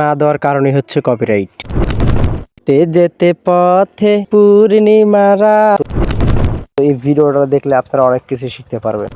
না দেওয়ার কারণই হচ্ছে কপিরাইট। যেতে পথে পূর্ণিমা রাত। এই ভিডিওটা দেখলে আপনারা অনেক কিছু শিখতে পারবেন।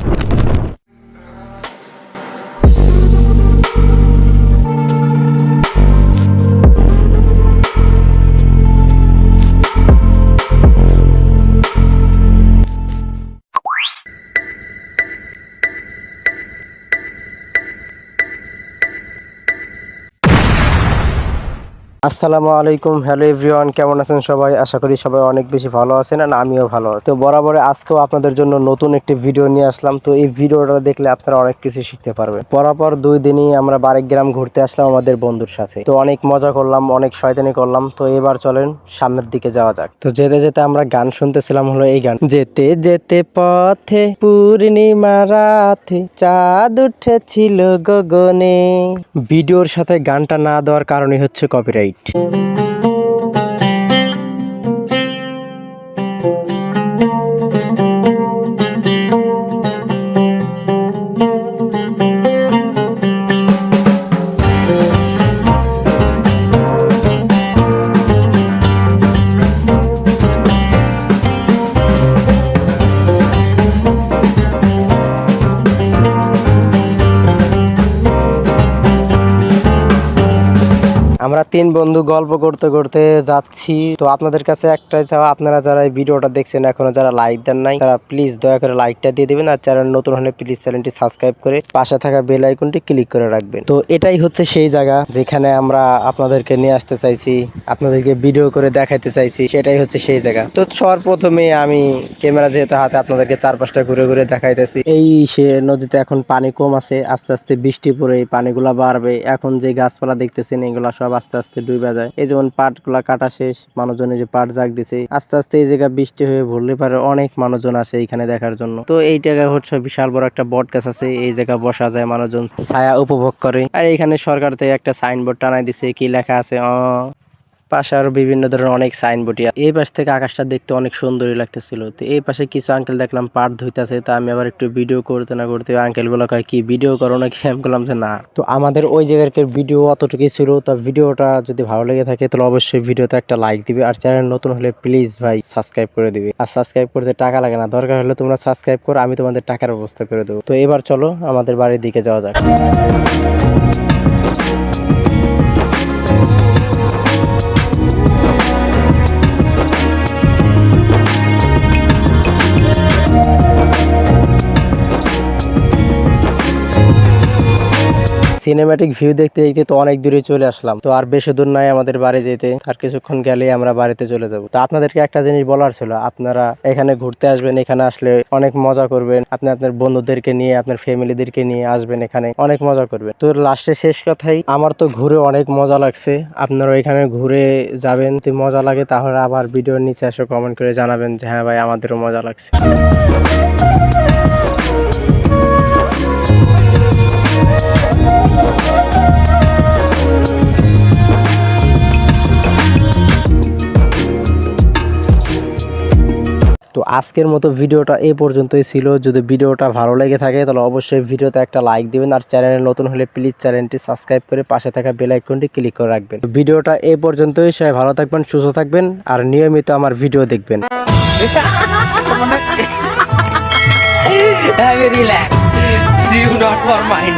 আসসালামু আলাইকুম, হ্যালো এভরিওয়ান, কেমন আছেন সবাই? আশা করি সবাই অনেক বেশি ভালো আছেন আর আমিও ভালো আছি। তো বরাবর আজকেও আপনাদের জন্য নতুন একটি ভিডিও নিয়ে আসলাম। তো এই ভিডিওটা দেখলে আপনারা অনেক কিছু শিখতে পারবেন। পরাপর 2 দিনই আমরা বারেগ্রাম ঘুরতে আসলাম আমাদের বন্ধুর সাথে। তো অনেক মজা করলাম, অনেক শয়তানি করলাম। তো এবার চলেন সামনের দিকে যাওয়া যাক। তো যেতে যেতে আমরা গান শুনতেছিলাম, হলো এই গান, যেতে যেতে পথে পূর্ণিমা রাতে চাঁদ উঠেছিল গগনে। ভিডিওর সাথে গানটা না দেওয়ার কারণই হচ্ছে কপিরাইট। আমরা 3 বন্ধু গল্প করতে করতে যাচ্ছি। তো আপনাদের কাছে একটাই চাওয়া, আপনারা যারা এই ভিডিওটা দেখছেন এখনো যারা লাইক দেন নাই, তারা প্লিজ দয়া করে লাইকটা দিয়ে দিবেন। আর চ্যানেল নতুন হলে প্লিজ চ্যানেলটি সাবস্ক্রাইব করে পাশে থাকা বেল আইকনটি ক্লিক করে রাখবেন। তো এটাই হচ্ছে সেই জায়গা যেখানে আমরা আপনাদেরকে নিয়ে আসতে চাইছি, আপনাদেরকে ভিডিও করে দেখাইতে চাইছি, সেটাই হচ্ছে সেই জায়গা। তো সর্বপ্রথমে আমি ক্যামেরা যেহেতু হাতে আপনাদেরকে 4-5টা ঘুরে ঘুরে দেখাইতেছি। এই সে নদীতে এখন পানি কম আছে, আস্তে আস্তে বৃষ্টি পড়ে পানিগুলা বাড়বে। এখন যে গাছপালা দেখতেছেন এগুলা সব আস্তে আস্তে ডুবে যায়। এই যেমন পাট গুলা কাটা শেষ, মানুষজনের যে পাট জাগ দিছে, আস্তে আস্তে এই জায়গা বৃষ্টি হয়ে ভরলে পারে অনেক মানুষজন আসে এখানে দেখার জন্য। তো এই জায়গা হচ্ছে বিশাল বড় একটা বট গাছ আছে, এই জায়গা বসা যায়, মানুষজন ছায়া উপভোগ করে। আর এখানে সরকার থেকে একটা সাইনবোর্ড টানাই দিছে, কি লেখা আছে পাশে আরো বিভিন্ন ধরনের অনেক সাইনবোর্ড। এই পাশ থেকে আকাশটা দেখতে অনেক সুন্দরই লাগতেছিল। তো এই পাশে কিছু আঙ্কেল দেখলাম পাট ধুইতেছে। তো আমি আবার একটু ভিডিও করতে না করতে আঙ্কেল গুলো কয় কি ভিডিও করো নাকি? আমি বললাম যে না। তো আমাদের ওই জায়গার ভিডিও অতটুকুই ছিল। তো ভিডিওটা যদি ভালো লেগে থাকে তাহলে অবশ্যই ভিডিওতে একটা লাইক দিবে। আর চ্যানেল নতুন হলে প্লিজ ভাই সাবস্ক্রাইব করে দিবে। আর সাবস্ক্রাইব করতে টাকা লাগে না, দরকার হলে তোমরা সাবস্ক্রাইব করো, আমি তোমাদের টাকার ব্যবস্থা করে দেবো। তো এবার চলো আমাদের বাড়ির দিকে যাওয়া যাক। সিনেম্যাটিক ভিউ দেখতে দেখতে তো অনেক দূরে চলে আসলাম। তো আর বেশি দূর নাই আমাদের বাড়ি যেতে, আর কিছুক্ষণ গেলেই আমরা বাড়িতে চলে যাব। তো আপনাদেরকে একটা জিনিস বলার ছিল, আপনারা এখানে ঘুরতে আসবেন, এখানে আসলে অনেক মজা করবেন। আপনি আপনার বন্ধুদেরকে নিয়ে, আপনার ফ্যামিলিদেরকে নিয়ে আসবেন, এখানে অনেক মজা করবেন। তো লাস্টে শেষ কথাই, আমার তো ঘুরে অনেক মজা লাগছে। আপনারা এখানে ঘুরে যাবেন, যদি মজা লাগে তাহলে আবার ভিডিওর নিচে এসে কমেন্ট করে জানাবেন যে হ্যাঁ ভাই আমাদেরও মজা লাগছে। তো আজকের মতো ভিডিওটা এই পর্যন্তই ছিল। যদি ভিডিওটা ভালো লেগে থাকে তাহলে অবশ্যই ভিডিওতে একটা লাইক দিবেন। আর চ্যানেলে নতুন হলে প্লিজ চ্যানেলটি সাবস্ক্রাইব করে পাশে থাকা বেল আইকনটি ক্লিক করে রাখবেন। ভিডিওটা এই পর্যন্তই। সবাই ভালো থাকবেন, সুস্থ থাকবেন আর নিয়মিত আমার ভিডিও দেখবেন। Relax. See you not for mind.